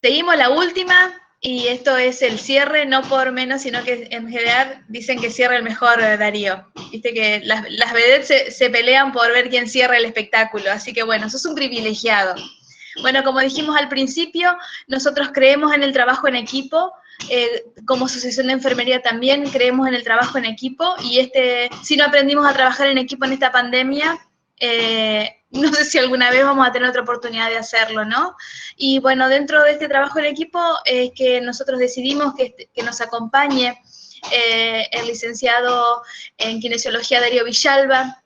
Seguimos la última, y esto es el cierre, no por menos, sino que en general dicen que cierra el mejor Darío. Viste que las vedettes se pelean por ver quién cierra el espectáculo, así que bueno, sos un privilegiado. Bueno, como dijimos al principio, nosotros creemos en el trabajo en equipo, como Asociación de Enfermería también creemos en el trabajo en equipo, y si no aprendimos a trabajar en equipo en esta pandemia, no sé si alguna vez vamos a tener otra oportunidad de hacerlo, ¿no? Y bueno, dentro de este trabajo en equipo es que nosotros decidimos que nos acompañe el licenciado en Kinesiología Darío Villalba.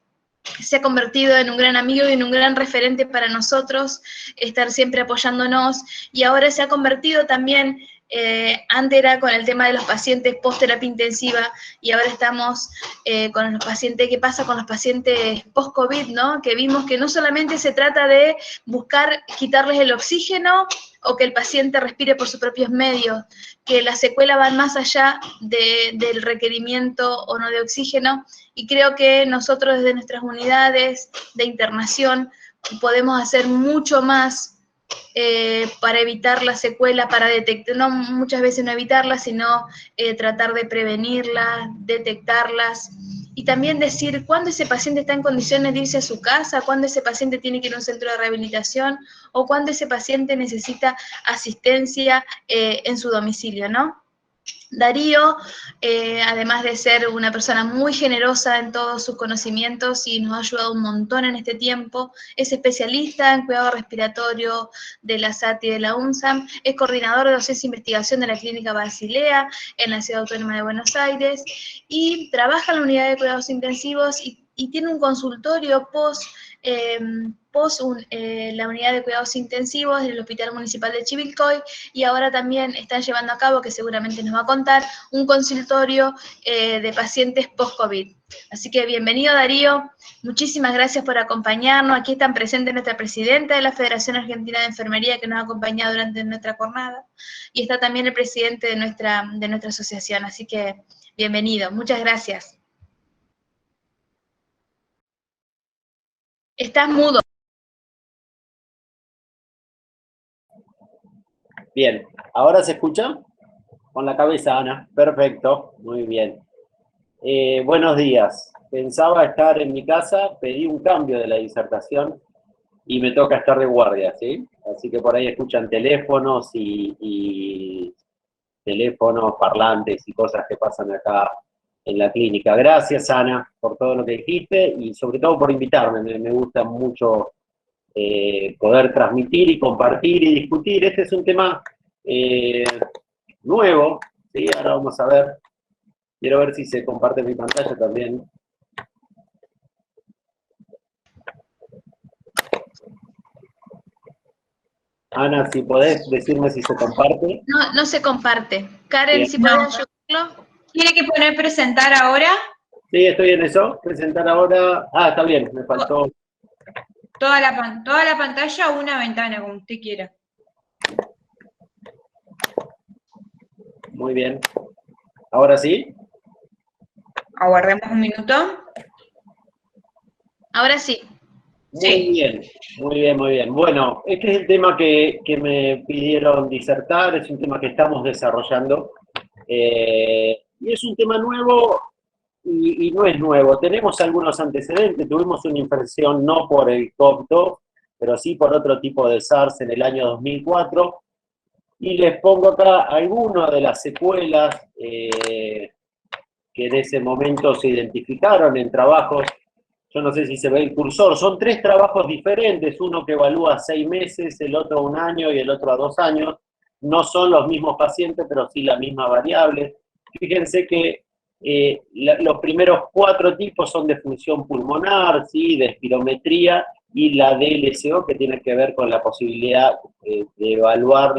Se ha convertido en un gran amigo y en un gran referente para nosotros, estar siempre apoyándonos, y ahora se ha convertido también, antes era con el tema de los pacientes post-terapia intensiva, y ahora estamos con los pacientes, ¿qué pasa con los pacientes post-COVID, ¿no? Que vimos que no solamente se trata de buscar quitarles el oxígeno o que el paciente respire por sus propios medios, que las secuelas van más allá del requerimiento o no de oxígeno, y creo que nosotros desde nuestras unidades de internación podemos hacer mucho más para evitar la secuela, para detectar, no muchas veces no evitarlas, sino tratar de prevenirlas, detectarlas, y también decir cuándo ese paciente está en condiciones de irse a su casa, cuándo ese paciente tiene que ir a un centro de rehabilitación, o cuándo ese paciente necesita asistencia en su domicilio, ¿no? Darío, además de ser una persona muy generosa en todos sus conocimientos y nos ha ayudado un montón en este tiempo, es especialista en cuidado respiratorio de la SAT y de la UNSAM, es coordinador de docencia e investigación de la Clínica Basilea en la Ciudad Autónoma de Buenos Aires, y trabaja en la unidad de cuidados intensivos y tiene un consultorio la unidad de cuidados intensivos del Hospital Municipal de Chivilcoy, y ahora también están llevando a cabo, que seguramente nos va a contar, un consultorio de pacientes post-COVID. Así que bienvenido, Darío, muchísimas gracias por acompañarnos. Aquí están presentes nuestra presidenta de la Federación Argentina de Enfermería, que nos ha acompañado durante nuestra jornada, y está también el presidente de nuestra asociación, así que bienvenido, muchas gracias. Estás mudo. Bien, ¿ahora se escucha? Con la cabeza, Ana. Perfecto, muy bien. Buenos días. Pensaba estar en mi casa, pedí un cambio de la disertación y me toca estar de guardia, ¿sí? Así que por ahí escuchan teléfonos y teléfonos, parlantes y cosas que pasan acá en la clínica. Gracias, Ana, por todo lo que dijiste y sobre todo por invitarme. Me gusta mucho poder transmitir y compartir y discutir. Este es un tema nuevo, ¿sí? Ahora vamos a ver. Quiero ver si se comparte mi pantalla también. Ana, si podés decirme si se comparte. No, no se comparte. Karen, Bien. si podés ayudarlo. ¿Tiene que poner presentar ahora? Sí, estoy en eso. Presentar ahora. Ah, está bien, me faltó. Toda la pantalla o una ventana, como usted quiera. Muy bien. ¿Ahora sí? Aguardemos un minuto. Ahora sí. Muy bien, muy bien, muy bien. Bueno, este es el tema que me pidieron disertar, es un tema que estamos desarrollando. Y es un tema nuevo y no es nuevo. Tenemos algunos antecedentes, tuvimos una infección no por el COVID-2, pero sí por otro tipo de SARS en el año 2004. Y les pongo acá algunas de las secuelas que en ese momento se identificaron en trabajos. Yo no sé si se ve el cursor, son 3 trabajos diferentes, uno que evalúa 6 meses, el otro 1 año y el otro a 2 años. No son los mismos pacientes, pero sí la misma variable. Fíjense que los primeros 4 tipos son de función pulmonar, ¿sí? De espirometría, y la DLCO, que tiene que ver con la posibilidad de evaluar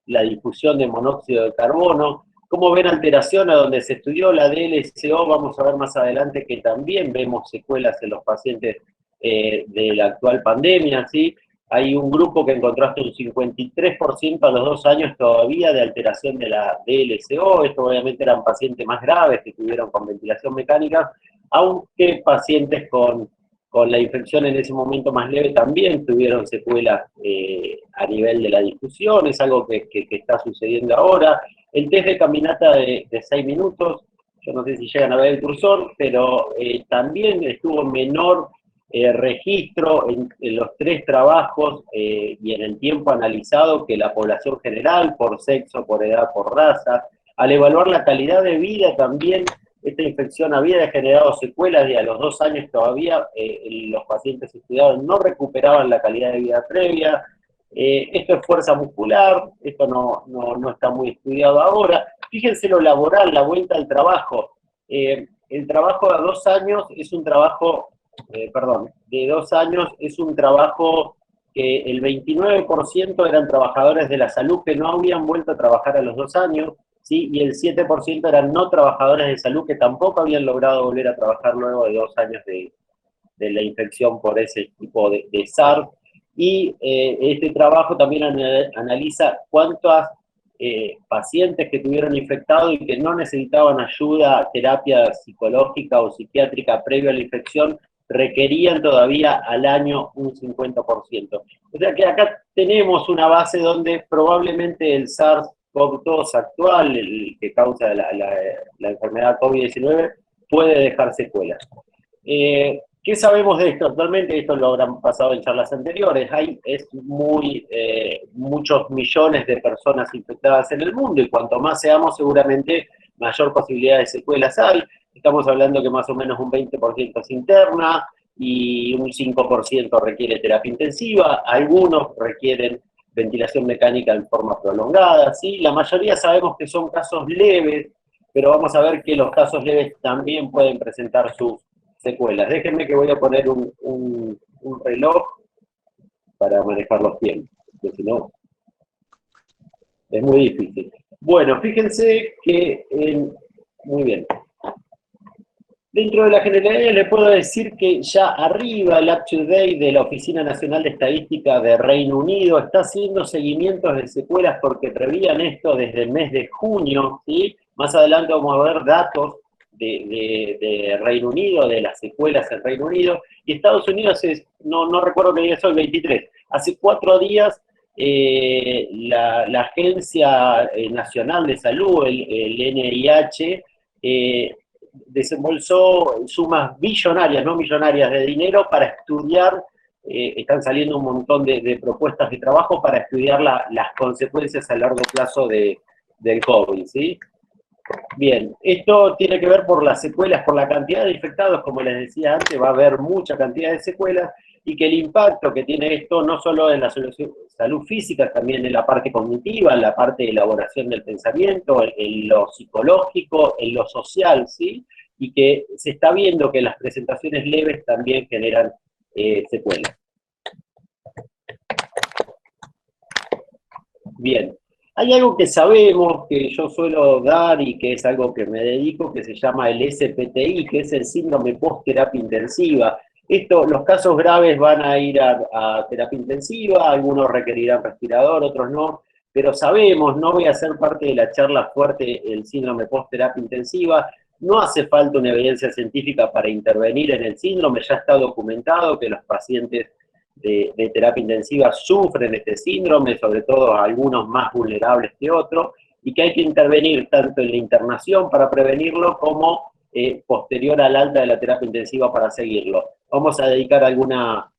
la difusión de monóxido de carbono. ¿Cómo ven alteración a donde se estudió la DLCO? Vamos a ver más adelante que también vemos secuelas en los pacientes de la actual pandemia, ¿sí? Hay un grupo que encontró hasta un 53% a los 2 años todavía de alteración de la DLCO. Esto obviamente eran pacientes más graves que tuvieron con ventilación mecánica, aunque pacientes con con la infección en ese momento más leve también tuvieron secuelas a nivel de la difusión, es algo que está sucediendo ahora. El test de caminata de 6 minutos, yo no sé si llegan a ver el cursor, pero también estuvo menor registro en los 3 trabajos y en el tiempo analizado que la población general, por sexo, por edad, por raza. Al evaluar la calidad de vida también, esta infección había generado secuelas y a los 2 años todavía los pacientes estudiados no recuperaban la calidad de vida previa. Esto es fuerza muscular, esto no está muy estudiado ahora. Fíjense lo laboral, la vuelta al trabajo. El trabajo a 2 años es un trabajo, de 2 años es un trabajo que el 29% eran trabajadores de la salud que no habían vuelto a trabajar a los 2 años, ¿sí? Y el 7% eran no trabajadores de salud que tampoco habían logrado volver a trabajar luego de 2 años de la infección por ese tipo de SARS. Y este trabajo también analiza cuántas pacientes que tuvieron infectado y que no necesitaban ayuda, terapia psicológica o psiquiátrica previo a la infección, requerían todavía al año un 50%. O sea que acá tenemos una base donde probablemente el SARS-CoV-2 actual, el que causa la enfermedad COVID-19, puede dejar secuelas. ¿Qué sabemos de esto? Actualmente esto lo habrán pasado en charlas anteriores. Hay muchos millones de personas infectadas en el mundo y cuanto más seamos seguramente mayor posibilidad de secuelas hay. Estamos hablando que más o menos un 20% es interna y un 5% requiere terapia intensiva. Algunos requieren ventilación mecánica en forma prolongada, ¿sí? La mayoría sabemos que son casos leves, pero vamos a ver que los casos leves también pueden presentar sus secuelas. Déjenme que voy a poner un reloj para manejar los tiempos, porque si no, es muy difícil. Bueno, fíjense que, muy bien. Dentro de la generalidad le puedo decir que ya arriba el up-to-date de la Oficina Nacional de Estadística de Reino Unido está haciendo seguimientos de secuelas porque prevían esto desde el mes de junio, ¿sí? Más adelante vamos a ver datos de Reino Unido, de las secuelas en Reino Unido, y Estados Unidos no recuerdo qué día es hoy, 23. Hace 4 días la Agencia Nacional de Salud, el NIH, desembolsó sumas billonarias, no millonarias, de dinero para estudiar, están saliendo un montón de propuestas de trabajo para estudiar las consecuencias a largo plazo del COVID, ¿sí? Bien, esto tiene que ver por las secuelas, por la cantidad de infectados, como les decía antes, va a haber mucha cantidad de secuelas, y que el impacto que tiene esto no solo en la salud física, también en la parte cognitiva, en la parte de elaboración del pensamiento, en lo psicológico, en lo social, ¿sí? Y que se está viendo que las presentaciones leves también generan secuelas. Bien. Hay algo que sabemos, que yo suelo dar y que es algo que me dedico, que se llama el SPTI, que es el síndrome post-terapia intensiva. Los casos graves van a ir a terapia intensiva, algunos requerirán respirador, otros no, pero sabemos, no voy a ser parte de la charla fuerte, el síndrome post-terapia intensiva, no hace falta una evidencia científica para intervenir en el síndrome, ya está documentado que los pacientes de terapia intensiva sufren este síndrome, sobre todo algunos más vulnerables que otros, y que hay que intervenir tanto en la internación para prevenirlo como posterior al alta de la terapia intensiva para seguirlo. Vamos a dedicar alguna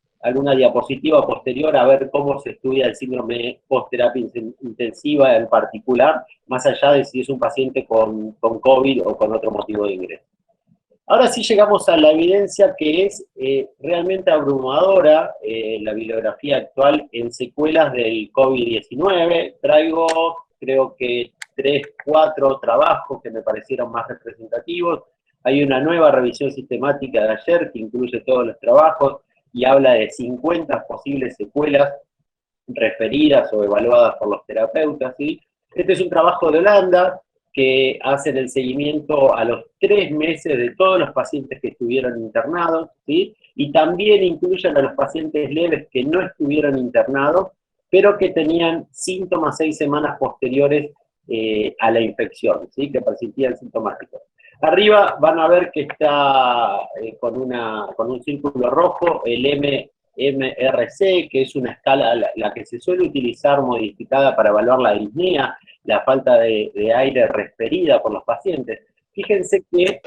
diapositiva posterior a ver cómo se estudia el síndrome post-terapia intensiva en particular, más allá de si es un paciente con COVID o con otro motivo de ingreso. Ahora sí llegamos a la evidencia que es realmente abrumadora, la bibliografía actual en secuelas del COVID-19. Traigo, creo que 3, 4 trabajos que me parecieron más representativos. Hay una nueva revisión sistemática de ayer que incluye todos los trabajos y habla de 50 posibles secuelas referidas o evaluadas por los terapeutas, ¿sí? Este es un trabajo de Holanda, que hacen el seguimiento a los 3 meses de todos los pacientes que estuvieron internados, ¿sí? Y también incluyen a los pacientes leves que no estuvieron internados, pero que tenían síntomas 6 semanas posteriores a la infección, ¿sí? Que persistían sintomáticos. Arriba van a ver que está con un círculo rojo el MRC, que es una escala la que se suele utilizar modificada para evaluar la disnea, la falta de aire referida por los pacientes. Fíjense que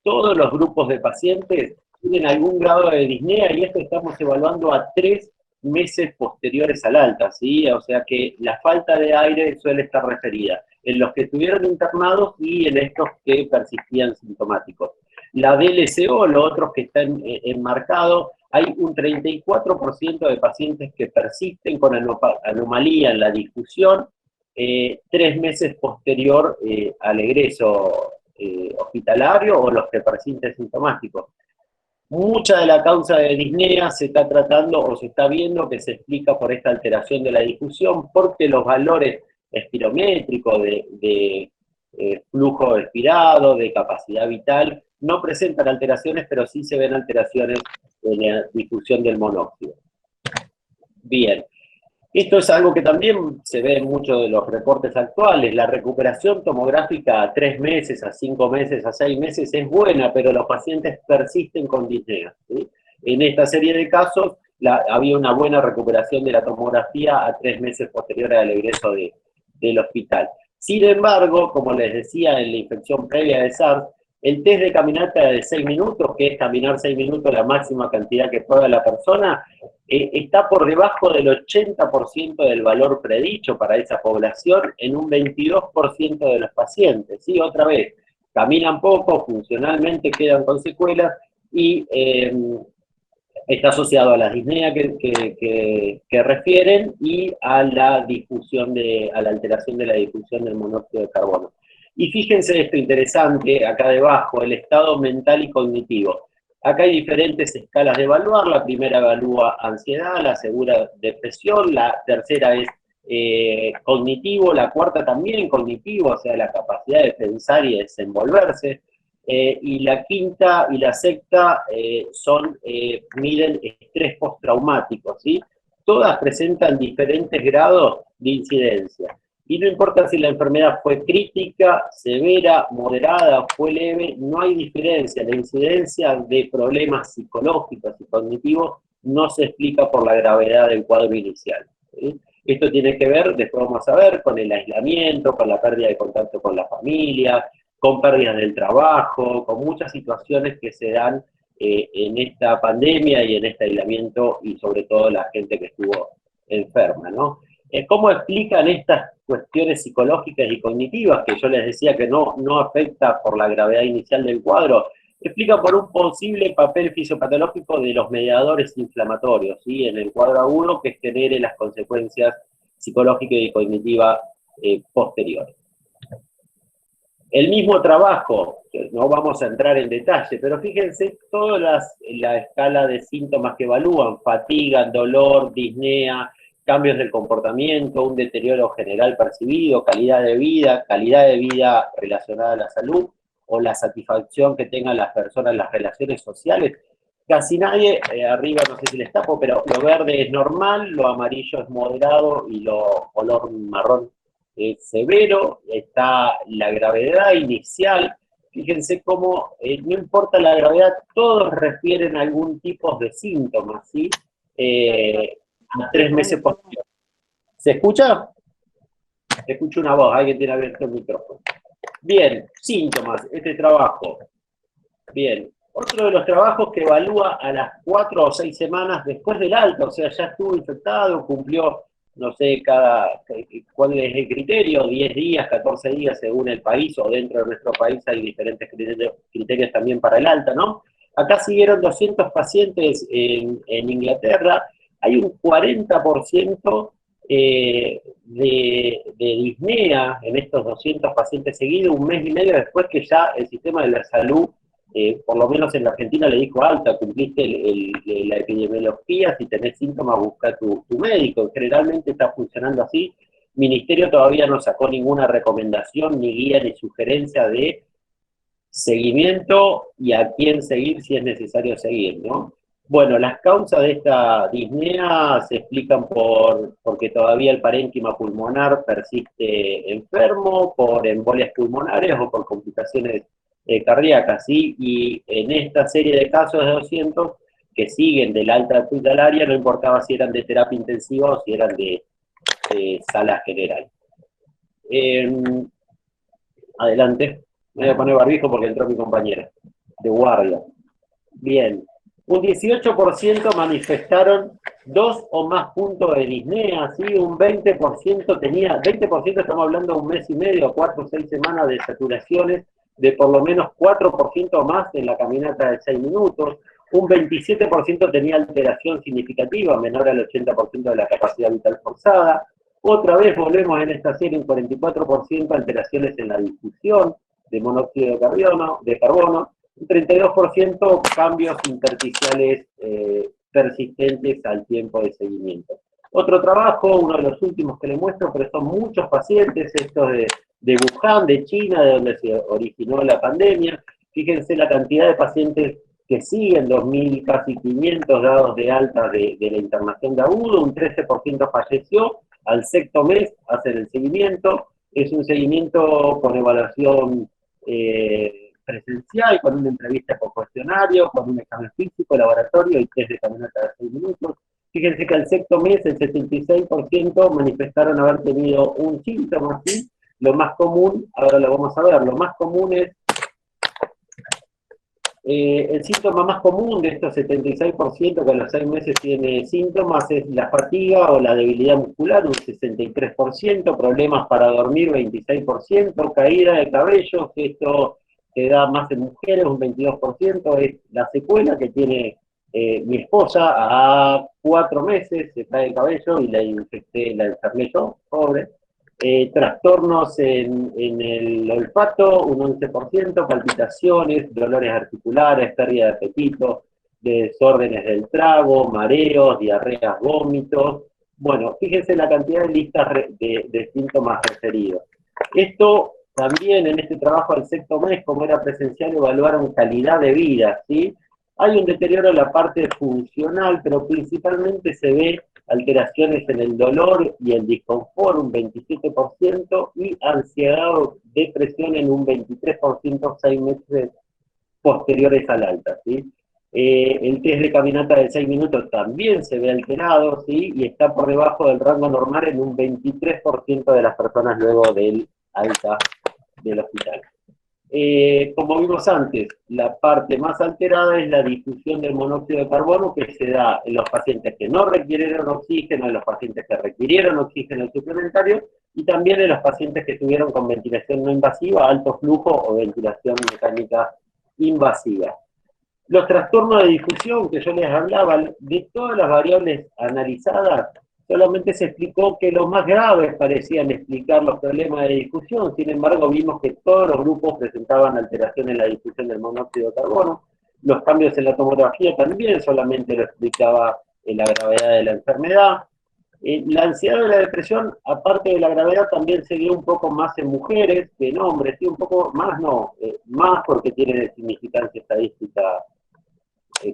todos los grupos de pacientes tienen algún grado de disnea y esto estamos evaluando a 3 meses posteriores al alta, ¿sí? O sea que la falta de aire suele estar referida en los que estuvieron internados y en estos que persistían sintomáticos. La DLCO, los otros que están enmarcados, hay un 34% de pacientes que persisten con anomalía en la difusión 3 meses posterior al egreso hospitalario o los que persisten sintomáticos. Mucha de la causa de disnea se está tratando o se está viendo que se explica por esta alteración de la difusión, porque los valores espirométricos de flujo expirado, de capacidad vital, no presentan alteraciones, pero sí se ven alteraciones en la difusión del monóxido. Bien. Esto es algo que también se ve en muchos de los reportes actuales. La recuperación tomográfica a 3 meses, a 5 meses, a 6 meses es buena, pero los pacientes persisten con disnea, ¿sí? En esta serie de casos había una buena recuperación de la tomografía a 3 meses posteriores al egreso del hospital. Sin embargo, como les decía en la infección previa de SARS, el test de caminata de 6 minutos, que es caminar 6 minutos la máxima cantidad que pueda la persona, está por debajo del 80% del valor predicho para esa población en un 22% de los pacientes. ¿Sí? Otra vez, caminan poco, funcionalmente quedan con secuelas y está asociado a la disnea que refieren y a la difusión a la alteración de la difusión del monóxido de carbono. Y fíjense esto interesante, acá debajo, el estado mental y cognitivo. Acá hay diferentes escalas de evaluar, la primera evalúa ansiedad, la segunda depresión, la tercera es cognitivo, la cuarta también cognitivo, o sea, la capacidad de pensar y desenvolverse, y la quinta y la sexta miden estrés postraumático, ¿sí? Todas presentan diferentes grados de incidencia. Y no importa si la enfermedad fue crítica, severa, moderada o fue leve, no hay diferencia. La incidencia de problemas psicológicos y cognitivos no se explica por la gravedad del cuadro inicial, ¿sí? Esto tiene que ver, después vamos a ver, con el aislamiento, con la pérdida de contacto con la familia, con pérdidas del trabajo, con muchas situaciones que se dan en esta pandemia y en este aislamiento y sobre todo la gente que estuvo enferma, ¿no? ¿Cómo explican estas cuestiones psicológicas y cognitivas, que yo les decía que no afecta por la gravedad inicial del cuadro? Explica por un posible papel fisiopatológico de los mediadores inflamatorios, ¿sí? En el cuadro agudo que genere las consecuencias psicológicas y cognitivas posteriores. El mismo trabajo, no vamos a entrar en detalle, pero fíjense toda la escala de síntomas que evalúan: fatiga, dolor, disnea, cambios del comportamiento, un deterioro general percibido, calidad de vida relacionada a la salud, o la satisfacción que tengan las personas en las relaciones sociales. Casi nadie, arriba no sé si les tapo, pero lo verde es normal, lo amarillo es moderado y lo color marrón es severo. Está la gravedad inicial. Fíjense cómo, no importa la gravedad, todos refieren a algún tipo de síntomas, ¿sí? A 3 meses posteriores. ¿Se escucha? Escucho una voz, alguien tiene abierto el micrófono. Bien, síntomas, este trabajo. Bien, otro de los trabajos que evalúa a las 4 o 6 semanas después del alta, o sea, ya estuvo infectado, cumplió, no sé, cuál es el criterio, 10 días, 14 días según el país, o dentro de nuestro país hay diferentes criterios también para el alta, ¿no? Acá siguieron 200 pacientes en Inglaterra. Hay un 40% de disnea en estos 200 pacientes seguidos, un mes y medio después que ya el sistema de la salud, por lo menos en la Argentina, le dijo: alta, cumpliste la epidemiología, si tenés síntomas busca tu médico. Generalmente está funcionando así. Ministerio todavía no sacó ninguna recomendación, ni guía, ni sugerencia de seguimiento y a quién seguir si es necesario seguir, ¿no? Bueno, las causas de esta disnea se explican porque todavía el parénquima pulmonar persiste enfermo, por embolias pulmonares o por complicaciones cardíacas, ¿sí? Y en esta serie de casos de 200 que siguen del alta hospitalaria, no importaba si eran de terapia intensiva o si eran de sala general. Adelante. Me voy a poner barbijo porque entró mi compañera de guardia. Bien. Un 18% manifestaron 2 o más puntos de disnea, ¿sí? Un 20% tenía, 20% estamos hablando de un mes y medio, 4 o 6 semanas de saturaciones, de por lo menos 4% más en la caminata de 6 minutos, un 27% tenía alteración significativa, menor al 80% de la capacidad vital forzada, otra vez volvemos en esta serie un 44% alteraciones en la difusión de monóxido de carbono, un 32% cambios intersticiales persistentes al tiempo de seguimiento. Otro trabajo, uno de los últimos que les muestro, pero son muchos pacientes, estos de Wuhan, de China, de donde se originó la pandemia. Fíjense la cantidad de pacientes que siguen, 2.000, casi 500 dados de alta de la internación de agudo, un 13% falleció, al 6º mes hacen el seguimiento, es un seguimiento con evaluación presencial, con una entrevista por cuestionario, con un examen físico, laboratorio y test de caminata de 6 minutos. Fíjense que al 6º mes el 76% manifestaron haber tenido un síntoma, ¿sí? Lo más común, ahora lo vamos a ver, lo más común es, el síntoma más común de estos 76% que a los 6 meses tiene síntomas es la fatiga o la debilidad muscular, un 63%, problemas para dormir, 26%, caída de cabello, que esto se da más en mujeres, un 22%, es la secuela que tiene mi esposa a 4 meses, se cae el cabello y la enfermé yo, pobre. Trastornos en el olfato, un 11%, palpitaciones, dolores articulares, pérdida de apetito, desórdenes del trago, mareos, diarreas, vómitos. Bueno, fíjense la cantidad de listas de síntomas referidos. Esto también en este trabajo al 6º mes, como era presencial, evaluaron calidad de vida, ¿sí? Hay un deterioro en la parte funcional, pero principalmente se ve alteraciones en el dolor y el disconfort, un 27%, y ansiedad o depresión en un 23%, 6 meses posteriores al alta, ¿sí? El test de caminata de 6 minutos también se ve alterado, ¿sí? Y está por debajo del rango normal en un 23% de las personas luego del alta del hospital. Como vimos antes, la parte más alterada es la difusión del monóxido de carbono que se da en los pacientes que no requirieron oxígeno, en los pacientes que requirieron oxígeno suplementario y también en los pacientes que estuvieron con ventilación no invasiva, alto flujo o ventilación mecánica invasiva. Los trastornos de difusión que yo les hablaba, de todas las variables analizadas, solamente se explicó que los más graves parecían explicar los problemas de difusión, sin embargo vimos que todos los grupos presentaban alteración en la difusión del monóxido de carbono, los cambios en la tomografía también solamente lo explicaba la gravedad de la enfermedad. La ansiedad y la depresión, aparte de la gravedad, también se dio un poco más en mujeres que en hombres, sí, un poco más no, más porque tiene significancia estadística,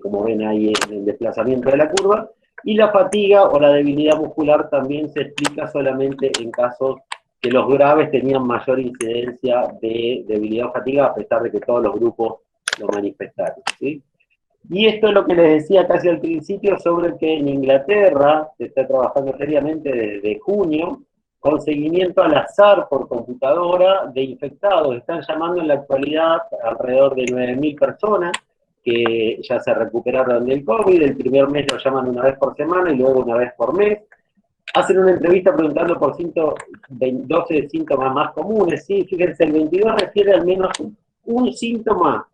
como ven ahí en el desplazamiento de la curva, y la fatiga o la debilidad muscular también se explica solamente en casos que los graves tenían mayor incidencia de debilidad o fatiga, a pesar de que todos los grupos lo manifestaron, ¿sí? Y esto es lo que les decía casi al principio sobre que en Inglaterra se está trabajando seriamente desde junio con seguimiento al azar por computadora de infectados. Están llamando en la actualidad alrededor de 9.000 personas que ya se recuperaron del COVID. El primer mes lo llaman una vez por semana y luego una vez por mes. Hacen una entrevista preguntando por 12 síntomas más comunes. ¿Sí? Fíjense, el 22 refiere al menos un síntoma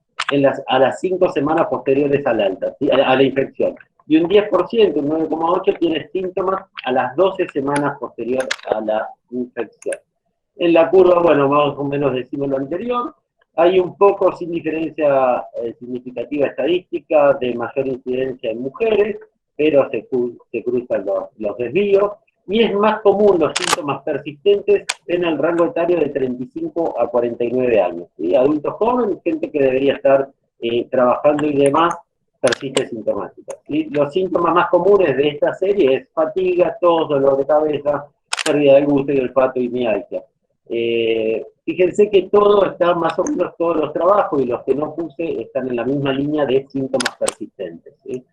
a las 5 semanas posteriores al alta, ¿sí? A la infección. Y un 10%, un 9,8%, tiene síntomas a las 12 semanas posteriores a la infección. En la curva, bueno, más o menos decimos lo anterior, hay un poco sin diferencia significativa estadística de mayor incidencia en mujeres, pero se cruzan los desvíos, y es más común los síntomas persistentes en el rango etario de 35 a 49 años. ¿Sí? Adultos jóvenes, gente que debería estar trabajando y demás, persiste sintomática. ¿Sí? Los síntomas más comunes de esta serie es fatiga, tos, dolor de cabeza, pérdida del gusto y olfato y mialgia. Fíjense que todo está, más o menos todos los trabajos y los que no puse están en la misma línea de síntomas persistentes. ¿Sí?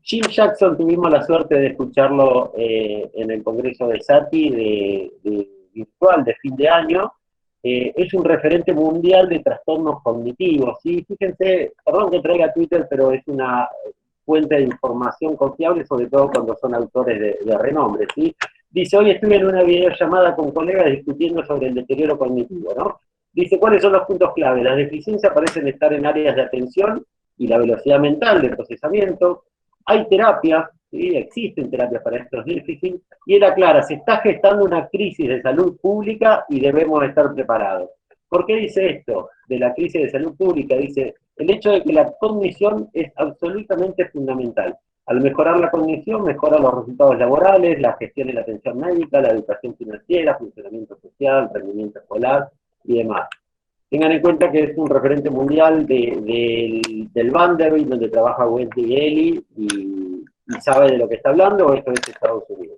Jim Jackson tuvimos la suerte de escucharlo en el Congreso de SATI de virtual de fin de año. Es un referente mundial de trastornos cognitivos. ¿Sí? Fíjense, perdón que traiga Twitter, pero es una fuente de información confiable, sobre todo cuando son autores de renombre. ¿Sí? Dice, hoy estuve en una videollamada con colegas discutiendo sobre el deterioro cognitivo, ¿no? Dice, ¿cuáles son los puntos clave? Las deficiencias parecen estar en áreas de atención y la velocidad mental de procesamiento. Hay terapias, ¿sí? Existen terapias para estos déficits, y era clara, se está gestando una crisis de salud pública y debemos estar preparados. ¿Por qué dice esto de la crisis de salud pública? Dice, el hecho de que la cognición es absolutamente fundamental. Al mejorar la cognición, mejora los resultados laborales, la gestión y la atención médica, la educación financiera, funcionamiento social, rendimiento escolar y demás. Tengan en cuenta que es un referente mundial del Vanderbilt, donde trabaja Wendy Gelly, y sabe de lo que está hablando. Esto es Estados Unidos.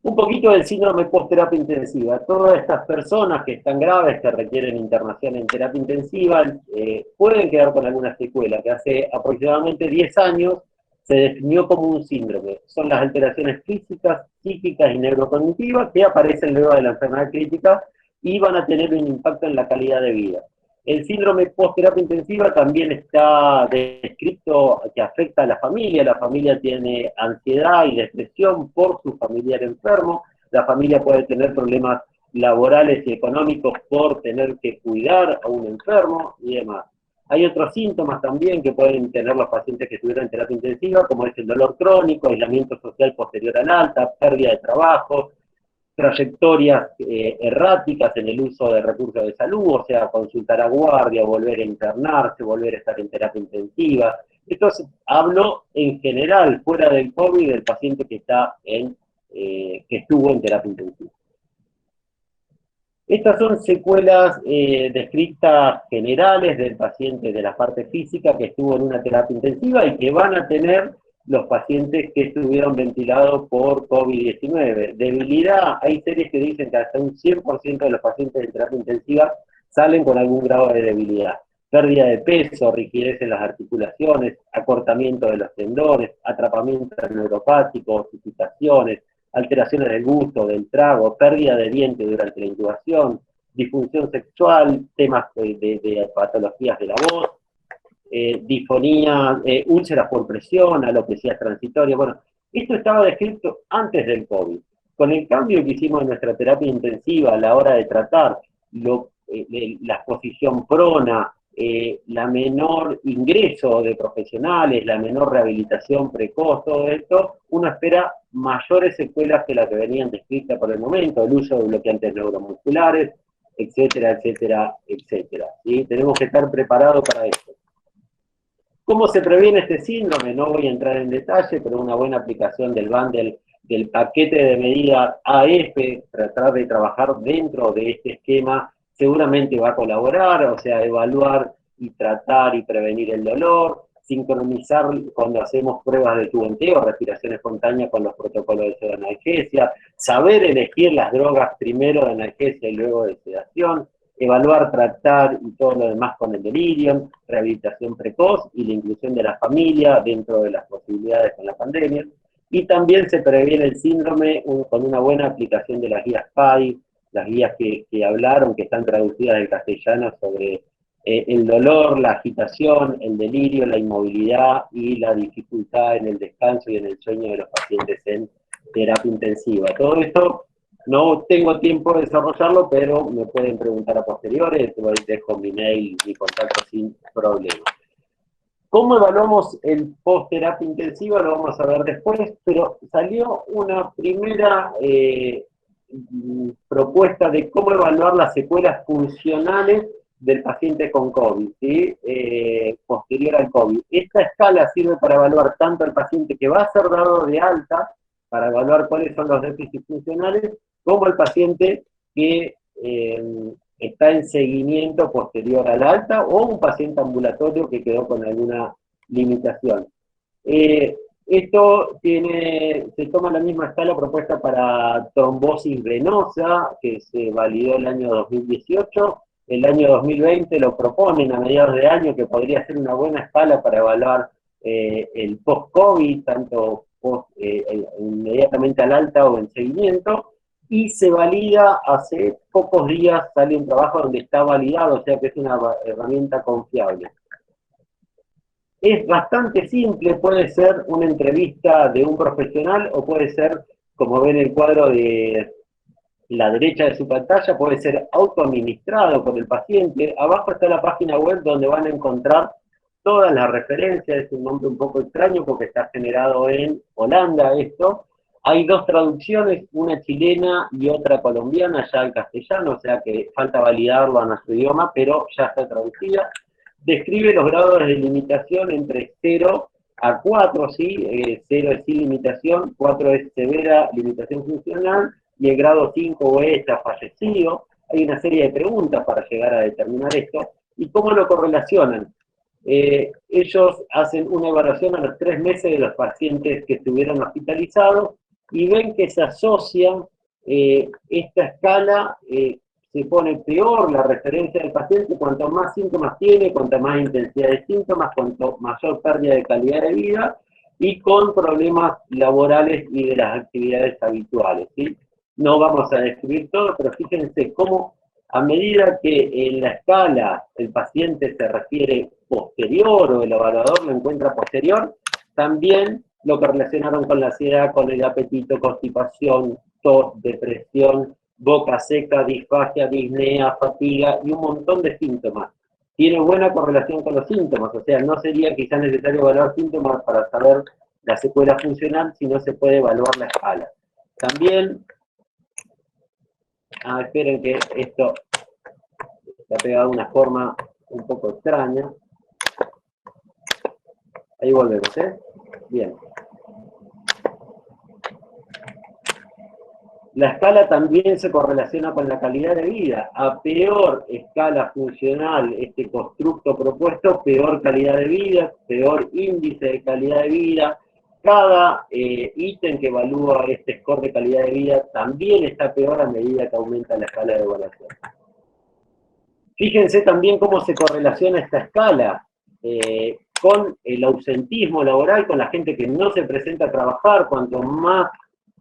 Un poquito del síndrome post-terapia intensiva. Todas estas personas que están graves, que requieren internación en terapia intensiva, pueden quedar con alguna secuela, que hace aproximadamente 10 años se definió como un síndrome. Son las alteraciones físicas, psíquicas y neurocognitivas que aparecen luego de la enfermedad crítica y van a tener un impacto en la calidad de vida. El síndrome post-terapia intensiva también está descrito que afecta a la familia tiene ansiedad y depresión por su familiar enfermo, la familia puede tener problemas laborales y económicos por tener que cuidar a un enfermo y demás. Hay otros síntomas también que pueden tener los pacientes que estuvieron en terapia intensiva, como es el dolor crónico, aislamiento social posterior al alta, pérdida de trabajo, trayectorias erráticas en el uso de recursos de salud, o sea, consultar a guardia, volver a internarse, volver a estar en terapia intensiva. Entonces, hablo en general, fuera del COVID, del paciente que está que estuvo en terapia intensiva. Estas son secuelas descritas generales del paciente de la parte física que estuvo en una terapia intensiva y que van a tener los pacientes que estuvieron ventilados por COVID-19. Debilidad, hay series que dicen que hasta un 100% de los pacientes de terapia intensiva salen con algún grado de debilidad. Pérdida de peso, rigidez en las articulaciones, acortamiento de los tendones, atrapamiento neuropático, ossificaciones, alteraciones del gusto, del trago, pérdida de diente durante la intubación, disfunción sexual, temas de patologías de la voz, disfonía, úlceras por presión, alopecia transitoria. Bueno, esto estaba descrito antes del COVID. Con el cambio que hicimos en nuestra terapia intensiva a la hora de tratar la exposición prona, la menor ingreso de profesionales, la menor rehabilitación precoz, todo esto, uno espera mayores secuelas que las que venían descritas por el momento, el uso de bloqueantes neuromusculares, etcétera, etcétera, etcétera. ¿Sí? Tenemos que estar preparados para esto. ¿Cómo se previene este síndrome? No voy a entrar en detalle, pero una buena aplicación del bundle, del paquete de medidas AF, tratar de trabajar dentro de este esquema, seguramente va a colaborar, o sea, evaluar y tratar y prevenir el dolor, sincronizar cuando hacemos pruebas de tubenteo, respiración espontánea con los protocolos de sedanalgesia, saber elegir las drogas primero de analgesia y luego de sedación, evaluar, tratar y todo lo demás con el delirium, rehabilitación precoz y la inclusión de la familia dentro de las posibilidades con la pandemia. Y también se previene el síndrome con una buena aplicación de las guías PADI, las guías que hablaron, que están traducidas del castellano sobre el dolor, la agitación, el delirio, la inmovilidad y la dificultad en el descanso y en el sueño de los pacientes en terapia intensiva. Todo esto no tengo tiempo de desarrollarlo, pero me pueden preguntar a posteriores, dejo mi mail, mi contacto sin problema. ¿Cómo evaluamos el post-terapia intensiva? Lo vamos a ver después, pero salió una primera propuesta de cómo evaluar las secuelas funcionales del paciente con COVID, ¿sí? Posterior al COVID. Esta escala sirve para evaluar tanto al paciente que va a ser dado de alta, para evaluar cuáles son los déficits funcionales, como el paciente que está en seguimiento posterior al alta, o un paciente ambulatorio que quedó con alguna limitación. Esto se toma la misma escala propuesta para trombosis venosa, que se validó el año 2018. El año 2020 lo proponen a mediados de año, que podría ser una buena escala para evaluar el post-COVID, tanto inmediatamente al alta o en seguimiento, y se valida hace pocos días, sale un trabajo donde está validado, o sea que es una herramienta confiable. Es bastante simple, puede ser una entrevista de un profesional o puede ser, como ven el cuadro de la derecha de su pantalla, puede ser autoadministrado por el paciente. Abajo está la página web donde van a encontrar todas las referencias. Es un nombre un poco extraño porque está generado en Holanda esto. Hay dos traducciones, una chilena y otra colombiana ya al castellano, o sea que falta validarlo a nuestro idioma, pero ya está traducida. Describe los grados de limitación entre 0 a 4, ¿sí? 0 es sin limitación, 4 es severa limitación funcional, y el grado 5 está fallecido. Hay una serie de preguntas para llegar a determinar esto. ¿Y cómo lo correlacionan? Ellos hacen una evaluación a los 3 meses de los pacientes que estuvieron hospitalizados y ven que se asocian esta escala, se pone peor la referencia del paciente cuanto más síntomas tiene, cuanto más intensidad de síntomas, cuanto mayor pérdida de calidad de vida y con problemas laborales y de las actividades habituales, ¿sí? No vamos a describir todo, pero fíjense cómo a medida que en la escala el paciente se refiere posterior o el evaluador lo encuentra posterior, también lo que relacionaron con la ansiedad, con el apetito, constipación, tos, depresión, boca seca, disfagia, disnea, fatiga y un montón de síntomas. Tiene buena correlación con los síntomas, o sea, no sería quizás necesario evaluar síntomas para saber la secuela funcional, si no se puede evaluar la escala. También, esperen que esto está pegado de una forma un poco extraña. Ahí volvemos, ¿eh? Bien. La escala también se correlaciona con la calidad de vida. A peor escala funcional, este constructo propuesto, peor calidad de vida, peor índice de calidad de vida. Cada ítem que evalúa este score de calidad de vida también está peor a medida que aumenta la escala de evaluación. Fíjense también cómo se correlaciona esta escala con el ausentismo laboral, con la gente que no se presenta a trabajar. Cuanto más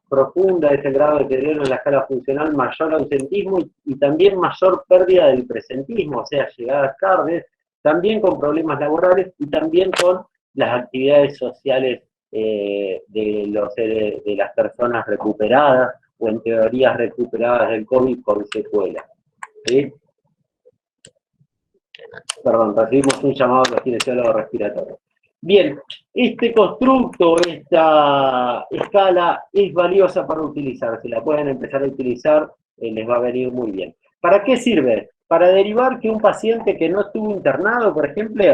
profunda es el grado de deterioro en la escala funcional, mayor ausentismo y también mayor pérdida del presentismo, o sea, llegadas tardes, también con problemas laborales y también con las actividades sociales de las personas recuperadas o en teorías recuperadas del COVID con secuelas. ¿Sí? Perdón, recibimos un llamado de los kinesiólogos respiratorios. Bien, este constructo, esta escala es valiosa para utilizar. Si la pueden empezar a utilizar, les va a venir muy bien. ¿Para qué sirve? Para derivar que un paciente que no estuvo internado, por ejemplo,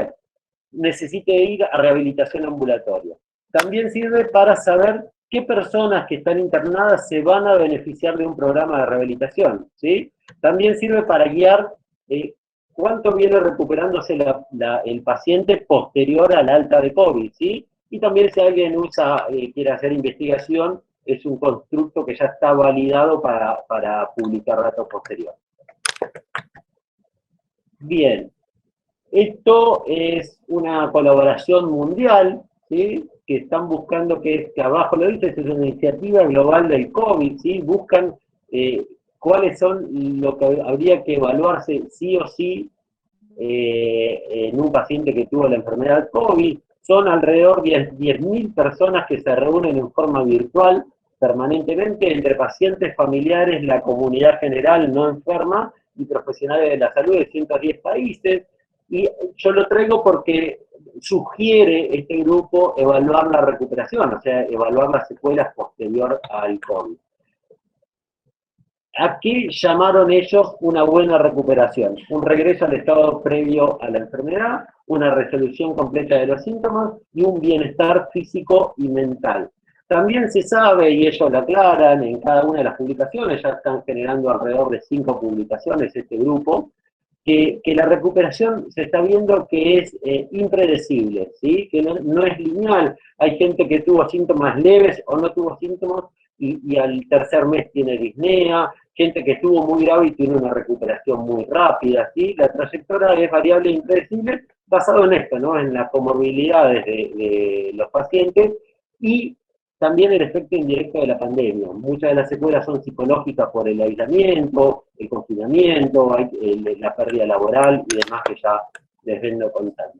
necesite ir a rehabilitación ambulatoria. También sirve para saber qué personas que están internadas se van a beneficiar de un programa de rehabilitación, ¿sí? También sirve para guiar cuánto viene recuperándose el paciente posterior al alta de COVID, ¿sí? Y también si alguien quiere hacer investigación, es un constructo que ya está validado para publicar datos posteriores. Bien, esto es una colaboración mundial, ¿sí? Que están buscando, que abajo lo dice, es una iniciativa global del COVID, ¿sí? Buscan cuáles son lo que habría que evaluarse sí o sí en un paciente que tuvo la enfermedad COVID. Son alrededor de 10.000 personas que se reúnen en forma virtual permanentemente entre pacientes, familiares, la comunidad general no enferma y profesionales de la salud de 110 países. Y yo lo traigo porque sugiere este grupo evaluar la recuperación, o sea, evaluar las secuelas posterior al COVID. ¿A qué llamaron ellos una buena recuperación? Un regreso al estado previo a la enfermedad, una resolución completa de los síntomas y un bienestar físico y mental. También se sabe, y ellos lo aclaran en cada una de las publicaciones, ya están generando alrededor de 5 publicaciones este grupo, que la recuperación se está viendo que es impredecible, ¿sí? Que no es lineal. Hay gente que tuvo síntomas leves o no tuvo síntomas y al tercer mes tiene disnea, gente que estuvo muy grave y tiene una recuperación muy rápida, ¿sí? La trayectoria es variable e impredecible basado en esto, ¿no? En las comorbilidades de los pacientes y también el efecto indirecto de la pandemia. Muchas de las secuelas son psicológicas por el aislamiento, el confinamiento, la pérdida laboral y demás que ya les vengo contando.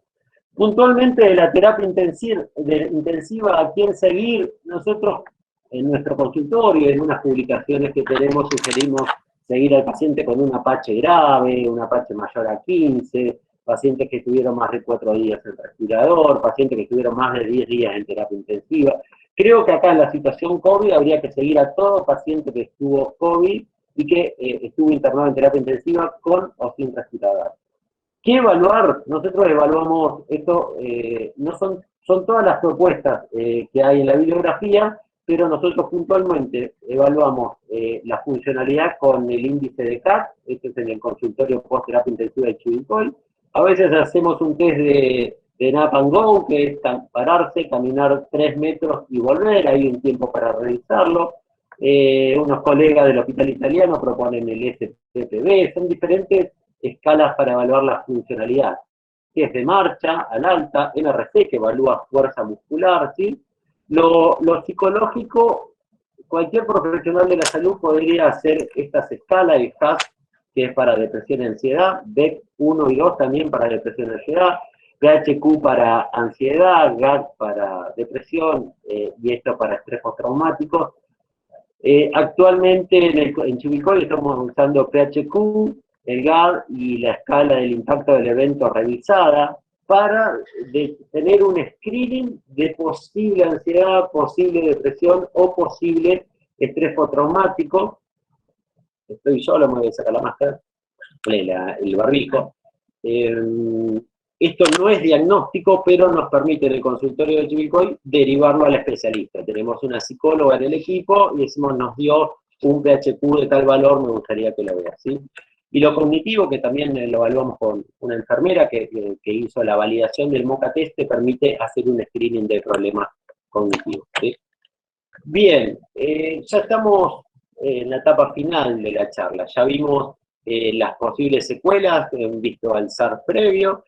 Puntualmente de la terapia intensiva, ¿a quién seguir? Nosotros en nuestro consultorio, en unas publicaciones que tenemos, sugerimos seguir al paciente con un apache grave, un apache mayor a 15, pacientes que estuvieron más de 4 días en respirador, pacientes que estuvieron más de 10 días en terapia intensiva. Creo que acá en la situación COVID habría que seguir a todo paciente que estuvo COVID y que estuvo internado en terapia intensiva con o sin respirador. ¿Qué evaluar? Nosotros evaluamos esto, son todas las propuestas que hay en la bibliografía, pero nosotros puntualmente evaluamos la funcionalidad con el índice de CAT, este es en el consultorio post-terapia intensiva de Chivilcoy. A veces hacemos un test de Nap and Go, que es pararse, caminar 3 metros y volver, hay un tiempo para realizarlo. Unos colegas del hospital italiano proponen el SPPB, son diferentes escalas para evaluar la funcionalidad. Que es de marcha, al alta, NRC, que evalúa fuerza muscular, ¿sí? Lo psicológico, cualquier profesional de la salud podría hacer estas escalas, el HAS, que es para depresión y ansiedad, BEC 1 y 2 también para depresión y ansiedad, PHQ para ansiedad, GAD para depresión, y esto para estrés postraumático. Actualmente en Chivilcoy estamos usando PHQ, el GAD y la escala del impacto del evento revisada para tener un screening de posible ansiedad, posible depresión o posible estrés postraumático. Estoy solo, me voy a sacar la máscara, el barbijo. Esto no es diagnóstico, pero nos permite en el consultorio de Chivilcoy derivarlo al especialista. Tenemos una psicóloga en el equipo y decimos, nos dio un PHQ de tal valor, me gustaría que lo vea, ¿sí? Y lo cognitivo, que también lo evaluamos con una enfermera que hizo la validación del MOCA test, te permite hacer un screening de problemas cognitivos, ¿sí? Bien, ya estamos en la etapa final de la charla. Ya vimos las posibles secuelas, visto al SARS previo,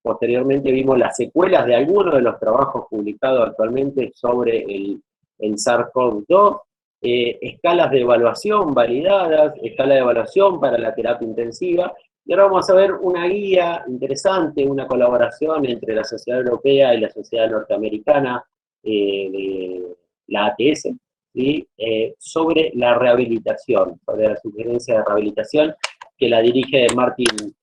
posteriormente vimos las secuelas de algunos de los trabajos publicados actualmente sobre el SARS-CoV-2, escalas de evaluación validadas, escala de evaluación para la terapia intensiva, y ahora vamos a ver una guía interesante, una colaboración entre la Sociedad Europea y la Sociedad Norteamericana, de la ATS, ¿sí? Sobre la rehabilitación, sobre la sugerencia de rehabilitación, que la dirige Martin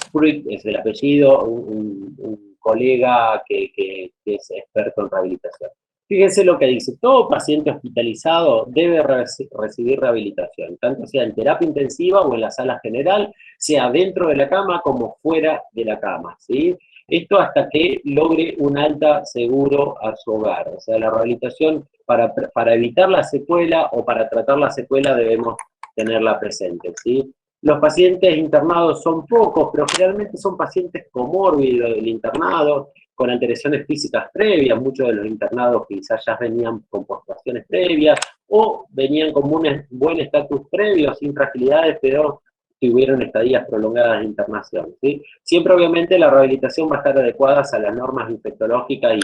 Spruit, es el apellido, un colega que es experto en rehabilitación. Fíjense lo que dice, todo paciente hospitalizado debe recibir rehabilitación, tanto sea en terapia intensiva o en la sala general, sea dentro de la cama como fuera de la cama, ¿sí? Esto hasta que logre un alta seguro a su hogar. O sea, la rehabilitación para evitar la secuela o para tratar la secuela debemos tenerla presente, ¿sí? Los pacientes internados son pocos, pero generalmente son pacientes comórbidos del internado, con alteraciones físicas previas. Muchos de los internados quizás ya venían con postraciones previas, o venían con un buen estatus previo, sin fragilidades, pero tuvieron estadías prolongadas de internación, ¿sí? Siempre, obviamente, la rehabilitación va a estar adecuada a las normas infectológicas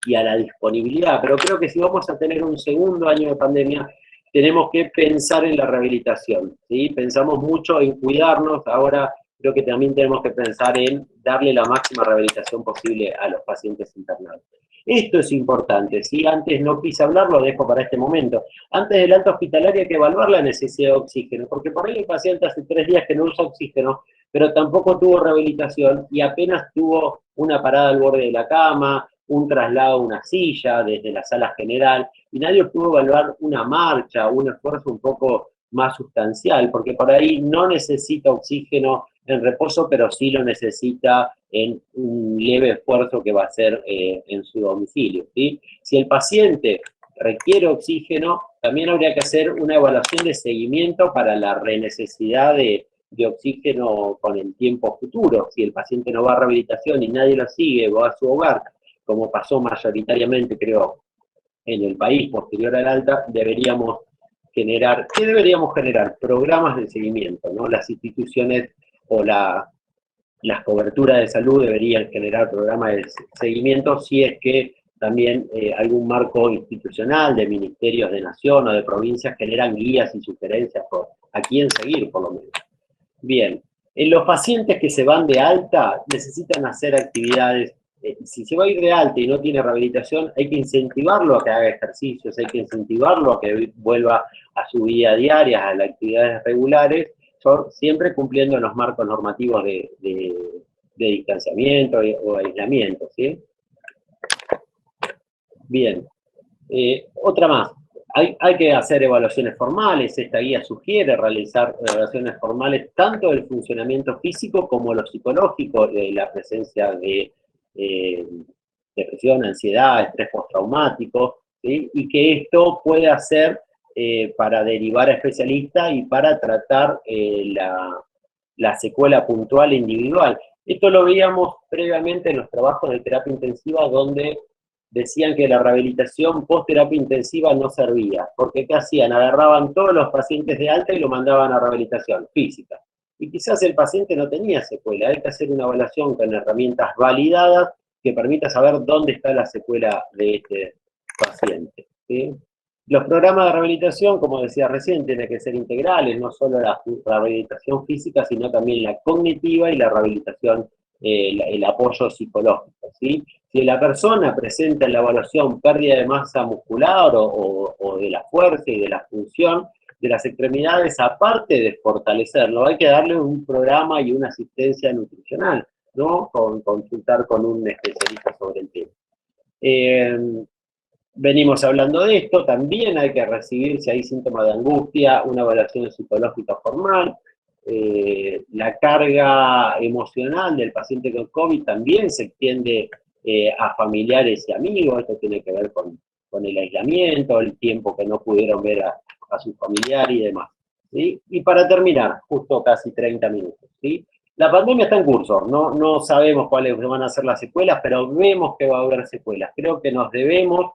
y a la disponibilidad, pero creo que si vamos a tener un segundo año de pandemia, tenemos que pensar en la rehabilitación, ¿sí? Pensamos mucho en cuidarnos, ahora creo que también tenemos que pensar en darle la máxima rehabilitación posible a los pacientes internados. Esto es importante, ¿sí? Antes no quise hablar, lo dejo para este momento. Antes del alta hospitalaria hay que evaluar la necesidad de oxígeno, porque por ahí el paciente hace 3 días que no usa oxígeno, pero tampoco tuvo rehabilitación y apenas tuvo una parada al borde de la cama, un traslado a una silla desde la sala general, y nadie pudo evaluar una marcha, un esfuerzo un poco más sustancial, porque por ahí no necesita oxígeno en reposo, pero sí lo necesita en un leve esfuerzo que va a hacer en su domicilio, ¿sí? Si el paciente requiere oxígeno, también habría que hacer una evaluación de seguimiento para la renecesidad de oxígeno con el tiempo futuro. Si el paciente no va a rehabilitación y nadie lo sigue, va a su hogar, como pasó mayoritariamente, creo, en el país posterior al alta, deberíamos generar, ¿qué deberíamos generar? Programas de seguimiento, ¿no? Las instituciones o las coberturas de salud deberían generar programas de seguimiento si es que también algún marco institucional de ministerios de nación o de provincias generan guías y sugerencias a quién seguir, por lo menos. Bien, en los pacientes que se van de alta necesitan hacer actividades. Si se va a ir de alta y no tiene rehabilitación, hay que incentivarlo a que haga ejercicios, hay que incentivarlo a que vuelva a su vida diaria, a las actividades regulares, siempre cumpliendo los marcos normativos de distanciamiento o aislamiento, ¿sí? Bien, otra más. Hay que hacer evaluaciones formales, esta guía sugiere realizar evaluaciones formales tanto del funcionamiento físico como lo psicológico, de la presencia de depresión, ansiedad, estrés postraumático, ¿sí? Y que esto puede hacer para derivar a especialistas y para tratar la secuela puntual e individual. Esto lo veíamos previamente en los trabajos de terapia intensiva, donde decían que la rehabilitación post-terapia intensiva no servía, porque ¿qué hacían? Agarraban todos los pacientes de alta y lo mandaban a rehabilitación física. Y quizás el paciente no tenía secuela, hay que hacer una evaluación con herramientas validadas que permita saber dónde está la secuela de este paciente, ¿sí? Los programas de rehabilitación, como decía recién, tienen que ser integrales, no solo la rehabilitación física, sino también la cognitiva y la rehabilitación, el apoyo psicológico, ¿sí? Si la persona presenta en la evaluación pérdida de masa muscular o de la fuerza y de la función de las extremidades, aparte de fortalecerlo, hay que darle un programa y una asistencia nutricional, ¿no? Consultar con un especialista sobre el tema. Venimos hablando de esto, también hay que recibir, si hay síntomas de angustia, una evaluación psicológica formal. La carga emocional del paciente con COVID también se extiende a familiares y amigos, esto tiene que ver con el aislamiento, el tiempo que no pudieron ver a su familiar y demás, ¿sí? Y para terminar, justo casi 30 minutos, ¿sí? La pandemia está en curso, no sabemos cuáles van a ser las secuelas, pero vemos que va a haber secuelas. Creo que nos debemos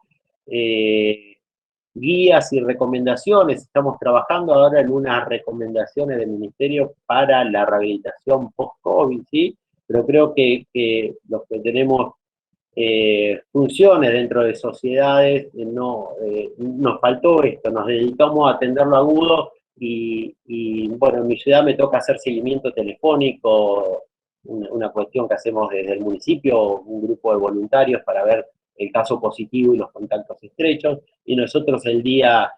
guías y recomendaciones. Estamos trabajando ahora en unas recomendaciones del Ministerio para la rehabilitación post-COVID, ¿sí? Pero creo que los que tenemos funciones dentro de sociedades, nos faltó esto, nos dedicamos a atender lo agudo y bueno, en mi ciudad me toca hacer seguimiento telefónico, una cuestión que hacemos desde el municipio, un grupo de voluntarios para ver el caso positivo y los contactos estrechos, y nosotros el día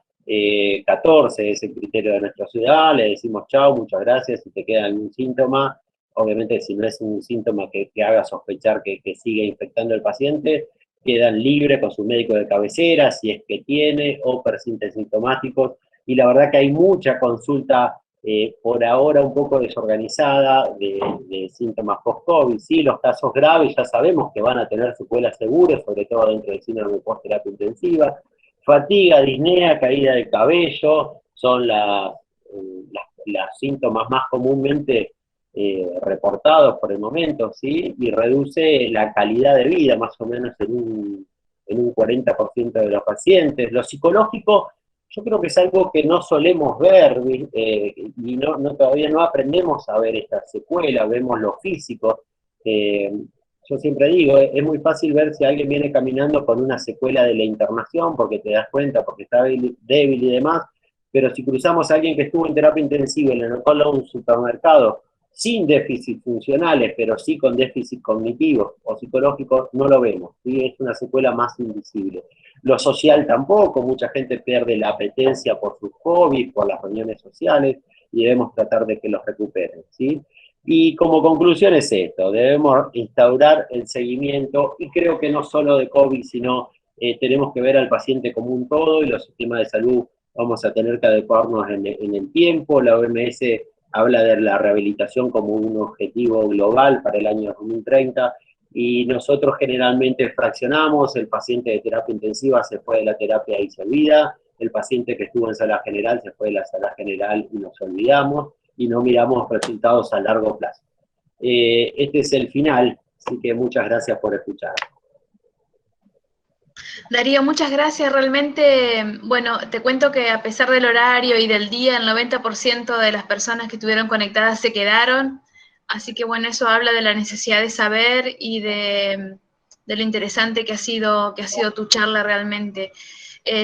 14, es el criterio de nuestra ciudad, le decimos chao, muchas gracias, si te queda algún síntoma, obviamente si no es un síntoma que haga sospechar que sigue infectando al paciente, quedan libres con su médico de cabecera, si es que tiene, o persisten sintomáticos, y la verdad que hay mucha consulta por ahora un poco desorganizada de síntomas post-COVID, ¿sí? Los casos graves ya sabemos que van a tener secuelas seguras, sobre todo dentro del síndrome post-terapia intensiva. Fatiga, disnea, caída de cabello, son los síntomas más comúnmente reportados por el momento, ¿sí? Y reduce la calidad de vida más o menos en un 40% de los pacientes. Lo psicológico, yo creo que es algo que no solemos ver, y todavía no aprendemos a ver esta secuela, vemos lo físico. Yo siempre digo, es muy fácil ver si alguien viene caminando con una secuela de la internación, porque te das cuenta, porque está débil y demás, pero si cruzamos a alguien que estuvo en terapia intensiva y le notó en un supermercado, sin déficits funcionales, pero sí con déficit cognitivos o psicológicos, no lo vemos, ¿sí? Es una secuela más invisible. Lo social tampoco, mucha gente pierde la apetencia por sus hobbies, por las reuniones sociales, y debemos tratar de que los recuperen, ¿sí? Y como conclusión es esto, debemos instaurar el seguimiento, y creo que no solo de COVID, sino tenemos que ver al paciente como un todo, y los sistemas de salud vamos a tener que adecuarnos en el tiempo. La OMS habla de la rehabilitación como un objetivo global para el año 2030, y nosotros generalmente fraccionamos, el paciente de terapia intensiva se fue de la terapia y se olvida, el paciente que estuvo en sala general se fue de la sala general y nos olvidamos, y no miramos resultados a largo plazo. Este es el final, así que muchas gracias por escuchar. Darío, muchas gracias. Realmente, bueno, te cuento que a pesar del horario y del día, el 90% de las personas que estuvieron conectadas se quedaron. Así que bueno, eso habla de la necesidad de saber y de lo interesante que ha sido tu charla realmente.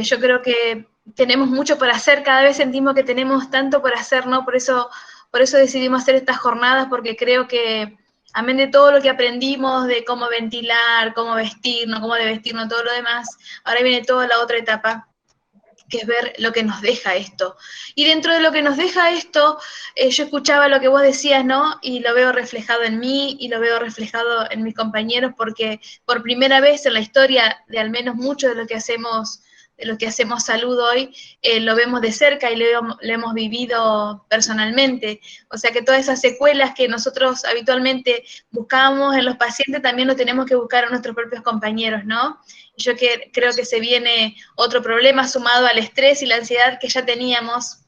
Yo creo que tenemos mucho por hacer, cada vez sentimos que tenemos tanto por hacer, ¿no? Por eso decidimos hacer estas jornadas, porque creo que amén de todo lo que aprendimos de cómo ventilar, cómo vestirnos, cómo de vestirnos, todo lo demás, ahora viene toda la otra etapa, que es ver lo que nos deja esto. Y dentro de lo que nos deja esto, yo escuchaba lo que vos decías, ¿no? Y lo veo reflejado en mí y lo veo reflejado en mis compañeros, porque por primera vez en la historia de al menos mucho de lo que hacemos salud hoy, lo vemos de cerca y lo hemos vivido personalmente. O sea que todas esas secuelas que nosotros habitualmente buscamos en los pacientes también lo tenemos que buscar en nuestros propios compañeros, ¿no? Yo creo que se viene otro problema sumado al estrés y la ansiedad que ya teníamos.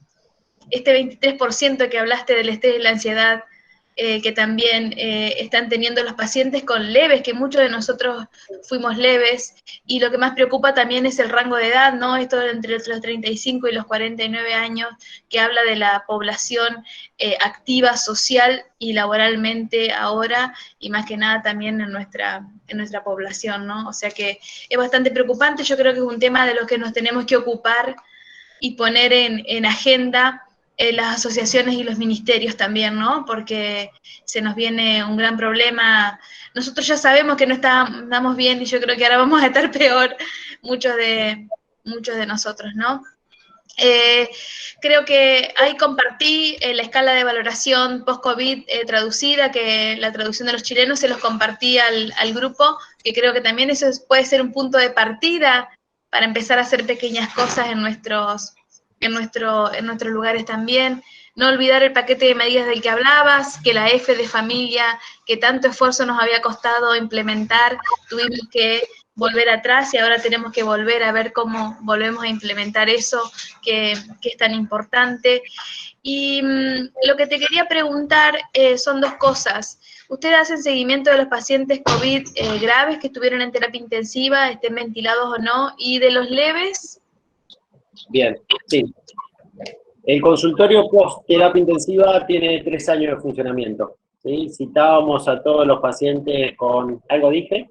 Este 23% que hablaste del estrés y la ansiedad, que también están teniendo los pacientes con leves, que muchos de nosotros fuimos leves, y lo que más preocupa también es el rango de edad, ¿no? Esto entre los 35 y los 49 años, que habla de la población activa social y laboralmente ahora, y más que nada también en nuestra población, ¿no? O sea que es bastante preocupante. Yo creo que es un tema de lo que nos tenemos que ocupar y poner en agenda las asociaciones y los ministerios también, ¿no? Porque se nos viene un gran problema. Nosotros ya sabemos que no estamos bien y yo creo que ahora vamos a estar peor muchos de nosotros, ¿no? Creo que ahí compartí la escala de valoración post-COVID traducida, que la traducción de los chilenos se los compartí al grupo, que creo que también eso puede ser un punto de partida para empezar a hacer pequeñas cosas en nuestros lugares también. No olvidar el paquete de medidas del que hablabas, que la F de familia, que tanto esfuerzo nos había costado implementar, tuvimos que volver atrás y ahora tenemos que volver a ver cómo volvemos a implementar eso, que es tan importante. Y lo que te quería preguntar son dos cosas. ¿Ustedes hacen seguimiento de los pacientes COVID graves que estuvieron en terapia intensiva, estén ventilados o no, y de los leves? Bien, sí. El consultorio post-terapia intensiva tiene 3 años de funcionamiento, ¿sí? Citábamos a todos los pacientes con, algo dije,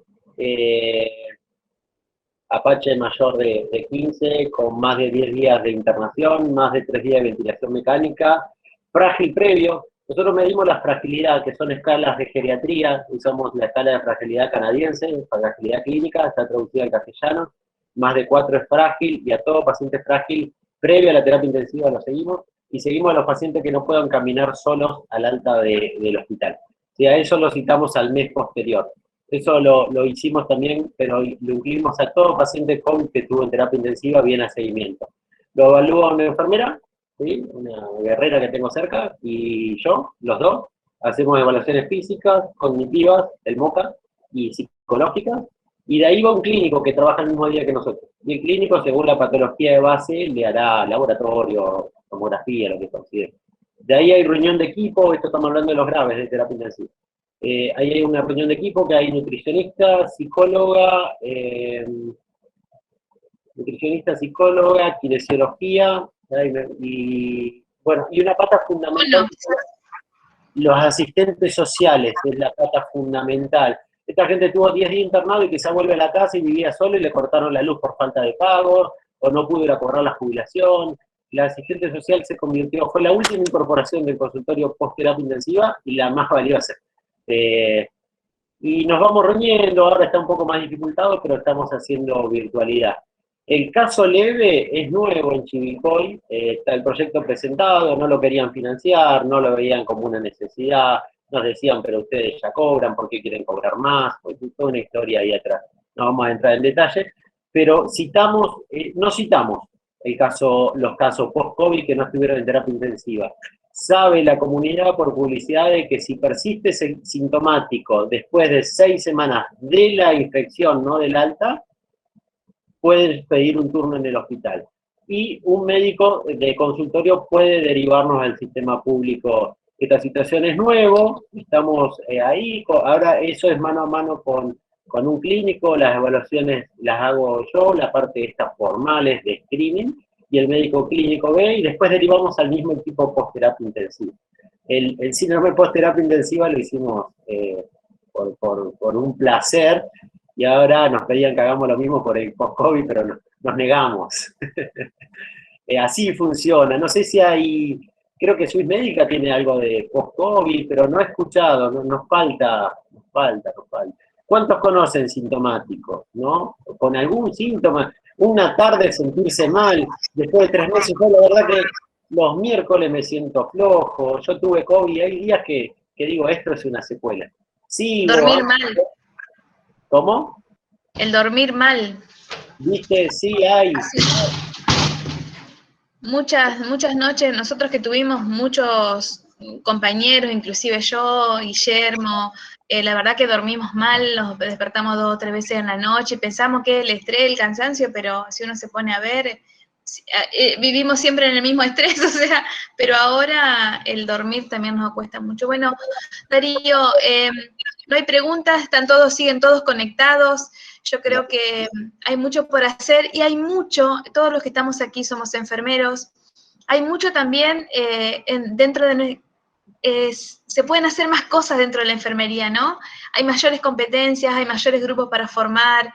Apache mayor de 15, con más de 10 días de internación, más de 3 días de ventilación mecánica, frágil previo. Nosotros medimos la fragilidad, que son escalas de geriatría, usamos la escala de fragilidad canadiense, fragilidad clínica, está traducida al castellano, más de 4 es frágil, y a todo paciente frágil, previo a la terapia intensiva lo seguimos, y seguimos a los pacientes que no puedan caminar solos al alta del hospital. Y a eso lo citamos al mes posterior. Eso lo hicimos también, pero lo incluimos a todo paciente COVID que estuvo en terapia intensiva, bien a seguimiento. Lo evalúa una enfermera, ¿sí? Una guerrera que tengo cerca, y yo, los dos, hacemos evaluaciones físicas, cognitivas, el MOCA, y psicológicas, y de ahí va un clínico que trabaja el mismo día que nosotros. Y el clínico, según la patología de base, le hará laboratorio, tomografía, lo que considere. De ahí hay reunión de equipo, esto estamos hablando de los graves de terapia intensiva. Ahí hay una reunión de equipo que hay nutricionista, psicóloga, kinesiología, y bueno, y una pata fundamental, los asistentes sociales, es la pata fundamental. Esta gente tuvo 10 días internado y quizá vuelve a la casa y vivía solo y le cortaron la luz por falta de pago, o no pudo ir a cobrar la jubilación. La asistente social se convirtió, fue la última incorporación del consultorio post-terapia intensiva y la más valiosa. Y nos vamos reuniendo, ahora está un poco más dificultado, pero estamos haciendo virtualidad. El caso leve es nuevo en Chivilcoy, está el proyecto presentado, no lo querían financiar, no lo veían como una necesidad, nos decían, pero ustedes ya cobran, ¿por qué quieren cobrar más? Pues toda una historia ahí atrás, no vamos a entrar en detalle, pero citamos, no citamos, los casos post-COVID que no estuvieron en terapia intensiva. Sabe la comunidad por publicidad de que si persiste sintomático después de 6 semanas de la infección, no del alta, puedes pedir un turno en el hospital. Y un médico de consultorio puede derivarnos al sistema público. Esta situación es nuevo, estamos ahí, ahora eso es mano a mano con un clínico, las evaluaciones las hago yo, la parte de estas formales de screening, y el médico clínico ve, y después derivamos al mismo equipo post-terapia intensiva. El síndrome post-terapia intensiva lo hicimos por un placer, y ahora nos pedían que hagamos lo mismo por el post-COVID, pero nos negamos. Así funciona. No sé si hay, creo que Swiss Médica tiene algo de post-COVID, pero no he escuchado, nos falta. ¿Cuántos conocen sintomáticos, no? Con algún síntoma, una tarde sentirse mal, después de 3 meses, yo la verdad que los miércoles me siento flojo, yo tuve COVID, y hay días que digo, esto es una secuela. Sigo. Dormir mal. ¿Cómo? El dormir mal. ¿Viste? Sí, hay. Muchas noches, nosotros que tuvimos muchos compañeros, inclusive yo, Guillermo, la verdad que dormimos mal, nos despertamos 2 o 3 veces en la noche, pensamos que el estrés, el cansancio, pero si uno se pone a ver, vivimos siempre en el mismo estrés, o sea, pero ahora el dormir también nos cuesta mucho. Bueno, Darío, no hay preguntas, siguen todos conectados. Yo creo que hay mucho por hacer y hay mucho, todos los que estamos aquí somos enfermeros, hay mucho también se pueden hacer más cosas dentro de la enfermería, ¿no? Hay mayores competencias, hay mayores grupos para formar.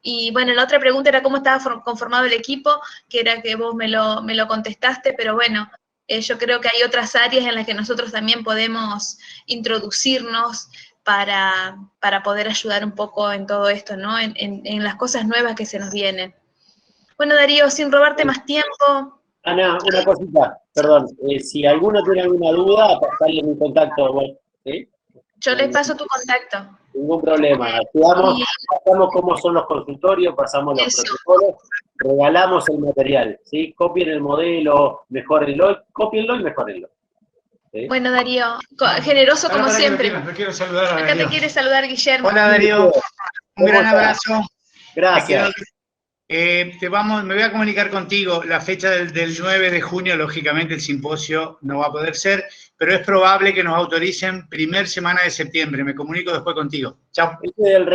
Y bueno, la otra pregunta era cómo estaba conformado el equipo, que era que vos me lo contestaste, pero bueno, yo creo que hay otras áreas en las que nosotros también podemos introducirnos para poder ayudar un poco en todo esto, ¿no? En las cosas nuevas que se nos vienen. Bueno, Darío, sin robarte más tiempo. Ana, una cosita, perdón. Si alguno tiene alguna duda, pasarle mi contacto. Bueno, ¿sí? Yo les paso tu contacto. Ningún problema. Pasamos cómo son los consultorios, pasamos los protocolos, regalamos el material, ¿sí? Copien el modelo, mejórenlo, cópienlo y mejórenlo. ¿Sí? Bueno, Darío, generoso como siempre. Lo quiero saludar a Acá Darío. te quiere saludar Guillermo. Hola, Darío. Un gran abrazo. Gracias. Me voy a comunicar contigo. La fecha del 9 de junio, lógicamente, el simposio no va a poder ser, pero es probable que nos autoricen primer semana de septiembre. Me comunico después contigo. Chao. Ese es el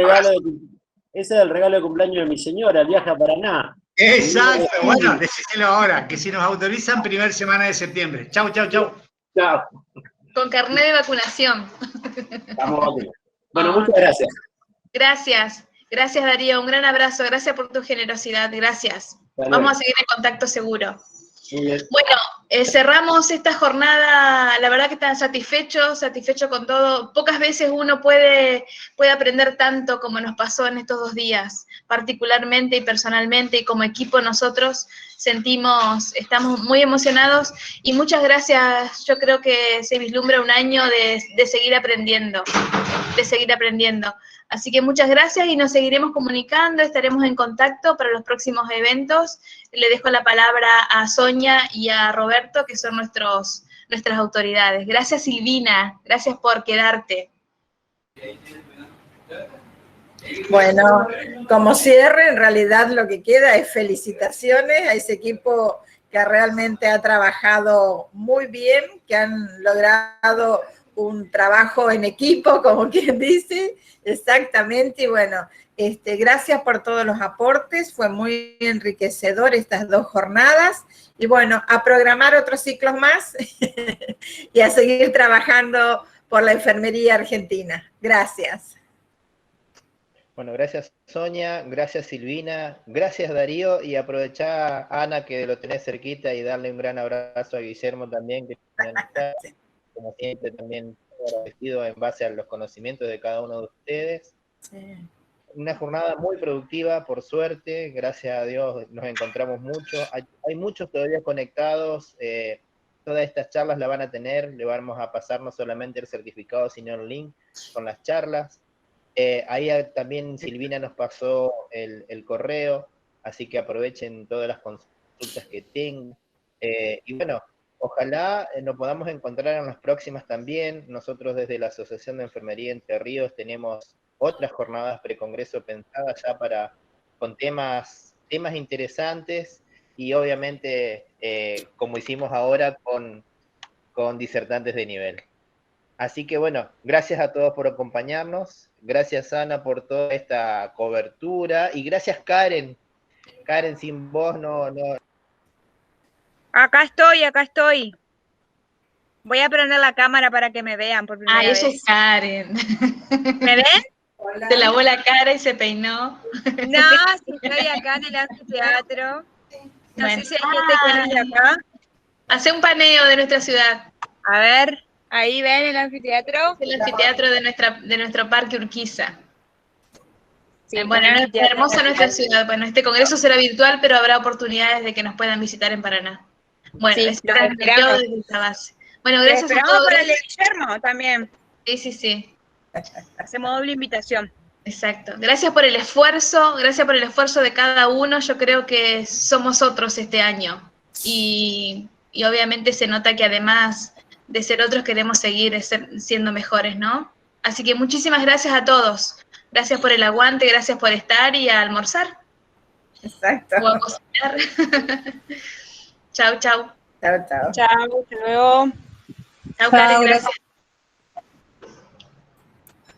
regalo de cumpleaños de mi señora, el viaje a Paraná. Exacto. Bueno, decíselo ahora, que si nos autorizan primer semana de septiembre. Chau, chau, chau. Chao. Con carnet de vacunación. Bueno, muchas gracias. Gracias. Gracias, Darío. Un gran abrazo. Gracias por tu generosidad. Gracias. Vamos a seguir en contacto seguro. Muy bien. Bueno, cerramos esta jornada, la verdad que están satisfecho con todo. Pocas veces uno puede aprender tanto como nos pasó en estos 2 días, particularmente y personalmente, y como equipo nosotros estamos muy emocionados, y muchas gracias. Yo creo que se vislumbra un año de seguir aprendiendo, Así que muchas gracias y nos seguiremos comunicando, estaremos en contacto para los próximos eventos. Le dejo la palabra a Sonia y a Roberto, que son nuestras autoridades. Gracias, Silvina, gracias por quedarte. Bueno, como cierre, en realidad lo que queda es felicitaciones a ese equipo que realmente ha trabajado muy bien, que han logrado un trabajo en equipo, como quien dice, exactamente, y bueno, gracias por todos los aportes, fue muy enriquecedor estas 2 jornadas, y bueno, a programar otros ciclos más y a seguir trabajando por la enfermería argentina. Gracias. Bueno, gracias Sonia, gracias Silvina, gracias Darío, y aprovechá, Ana, que lo tenés cerquita, y darle un gran abrazo a Guillermo también, que como siempre también agradecido en base a los conocimientos de cada uno de ustedes. Sí. Una jornada muy productiva, por suerte, gracias a Dios nos encontramos mucho. Hay muchos todavía conectados, todas estas charlas la van a tener, le vamos a pasar no solamente el certificado, sino el link con las charlas. Ahí también Silvina nos pasó el correo, así que aprovechen todas las consultas consultas que tengan. Y bueno, ojalá nos podamos encontrar en las próximas también. Nosotros desde la Asociación de Enfermería Entre Ríos tenemos otras jornadas precongreso pensadas ya con temas interesantes y obviamente, como hicimos ahora, con disertantes de nivel. Así que bueno, gracias a todos por acompañarnos, gracias Ana por toda esta cobertura y gracias Karen. Karen, sin vos no. Acá estoy. Voy a prender la cámara para que me vean por primera ella vez. es Karen. ¿Me ven? Se lavó la cara y se peinó. No, si estoy acá en el anfiteatro. No Bueno. sé si hay gente que no es de acá. Hace un paneo de nuestra ciudad. A ver, ahí ven el anfiteatro. Es el anfiteatro de nuestro parque Urquiza. Sí, Bueno, un es anfiteatro. hermosa nuestra ciudad. Bueno, este congreso será virtual, pero habrá oportunidades de que nos puedan visitar en Paraná. Bueno, Sí, es los esperamos. todo desde esta base. Bueno, Los gracias a esperamos todos. para el de Guillermo también. Sí. Hacemos doble invitación. Exacto. Gracias por el esfuerzo de cada uno. Yo creo que somos otros este año. Y obviamente se nota que además de ser otros queremos seguir siendo mejores, ¿no? Así que muchísimas gracias a todos. Gracias por el aguante, gracias por estar y a almorzar. Exacto. O a cocinar. Chau. Chao. Chao, hasta luego. Chau, Karen, gracias.